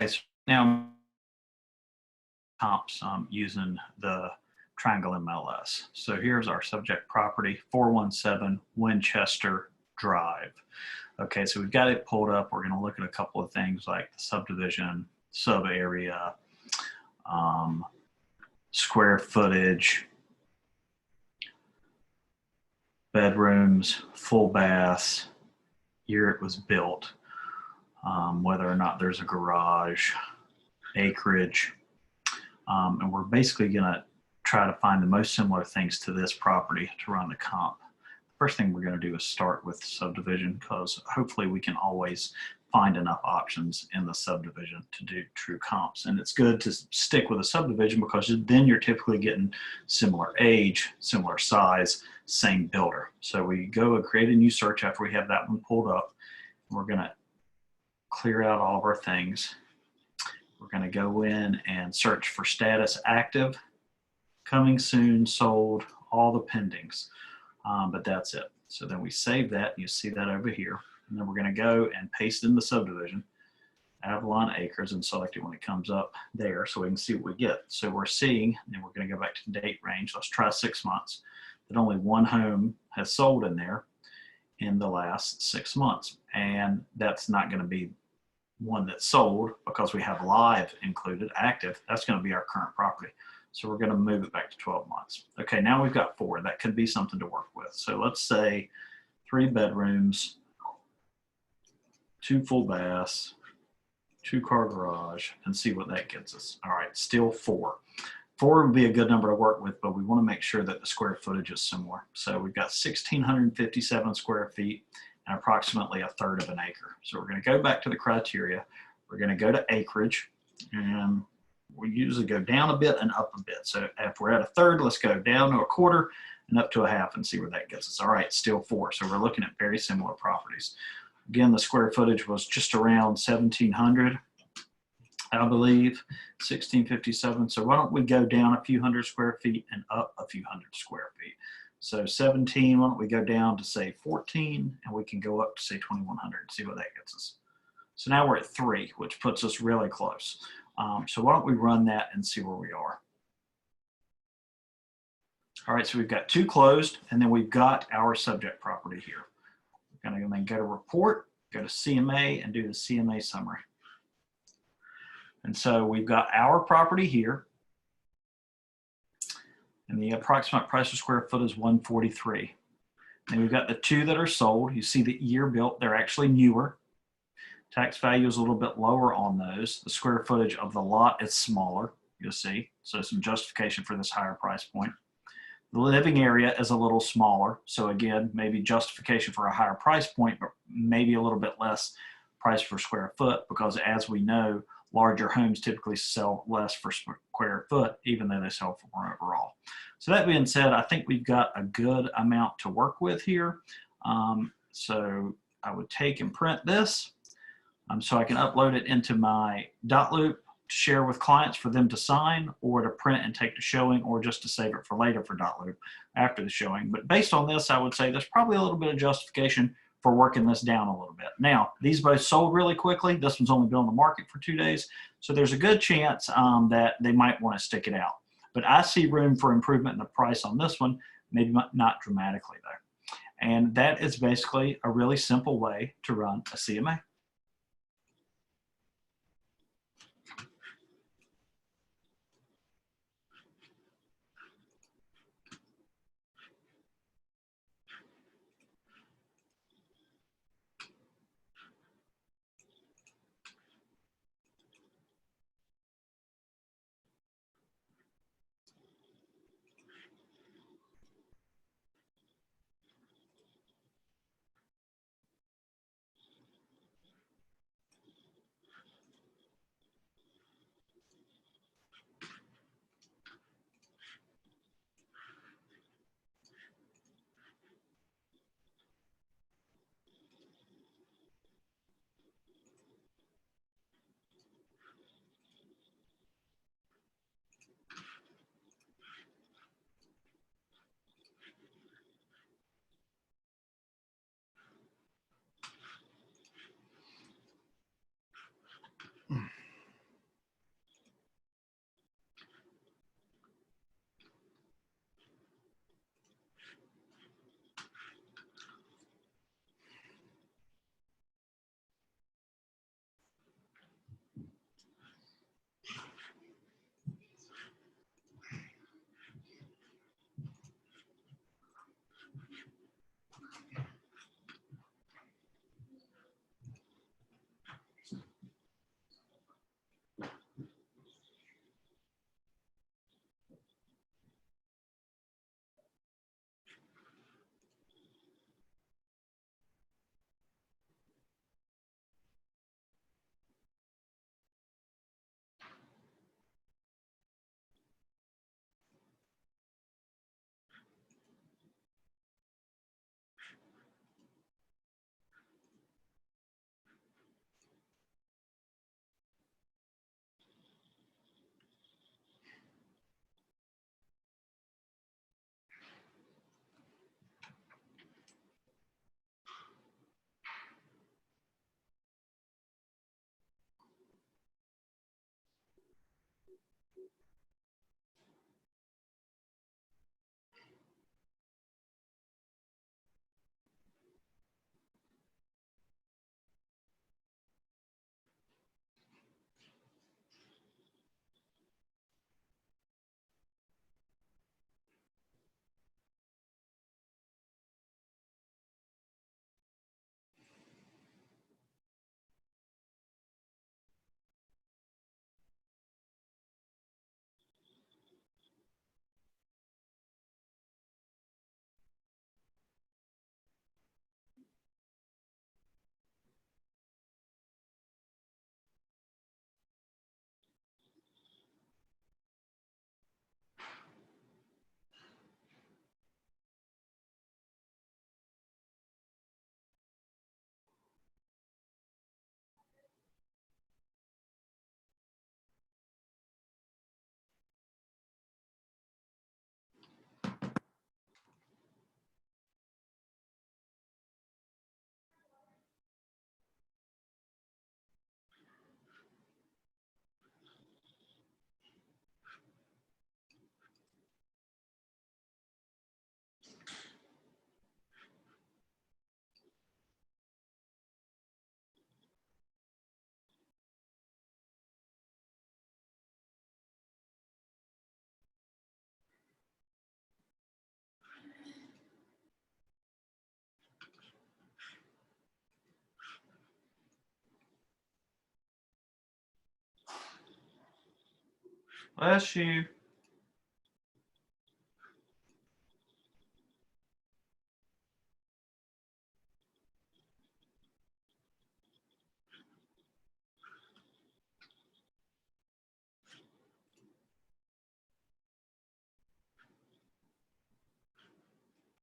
So now comps using the Triangle MLS. So here's our subject property, 417 Winchester Drive. Okay, so we've got it pulled up. We're going to look at a couple of things like the subdivision, sub area, square footage, bedrooms, full baths, year it was built, whether or not there's a garage, acreage, and we're basically going to try to find the most similar things to this property to run the comp. The first thing we're going to do is start with subdivision, because hopefully we can always find enough options in the subdivision to do true comps. And it's good to stick with a subdivision because then you're typically getting similar age, similar size, same builder. So we go and create a new search after we have that one pulled up. We're going to clear out all of our things. We're going to go in and search for status active, coming soon, sold, all the pendings, but that's it. So then we save that. You see that over here. And then we're going to go and paste in the subdivision, Avalon Acres, and select it when it comes up there so we can see what we get. So we're seeing, and we're going to go back to the date range. Let's try 6 months, that only one home has sold in there in the last 6 months. And that's not going to be one that's sold because we have live included, active. That's going to be our current property. So we're going to move it back to 12 months. Okay, now we've got 4. That could be something to work with. So let's say 3 bedrooms, 2 full baths, 2-car garage, and see what that gets us. All right, still 4. 4 would be a good number to work with, but we want to make sure that the square footage is similar. So we've got 1,657 square feet and approximately 1/3 of an acre. So we're going to go back to the criteria. We're going to go to acreage, and we usually go down a bit and up a bit. So if we're at 1/3, let's go down to 1/4 and up to 1/2 and see where that gets us. All right, still 4. So we're looking at very similar properties. Again, the square footage was just around 1,700, I believe, 1,657. So why don't we go down a few hundred square feet and up a few hundred square feet? So 17, why don't we go down to say 14, and we can go up to say 2,100 and see what that gets us. So now we're at 3, which puts us really close. So why don't we run that and see where we are. All right, so we've got 2 closed, and then we've got our subject property here. We're going to then go to report, go to CMA, and do the CMA summary. And so we've got our property here, and the approximate price per square foot is $143. And we've got the 2 that are sold. You see the year built, they're actually newer. Tax value is a little bit lower on those. The square footage of the lot is smaller, you'll see. So some justification for this higher price point. The living area is a little smaller. So again, maybe justification for a higher price point, but maybe a little bit less price per square foot, because as we know, larger homes typically sell less per square foot, even though they sell for more overall. So that being said, I think we've got a good amount to work with here. So I would take and print this so I can upload it into my dot loop to share with clients for them to sign, or to print and take to showing, or just to save it for later for dot loop after the showing. But based on this, I would say there's probably a little bit of justification for working this down a little bit. Now, these both sold really quickly. This one's only been on the market for 2 days. So there's a good chance that they might want to stick it out. But I see room for improvement in the price on this one, maybe not dramatically though. And that is basically a really simple way to run a CMA. Bless you.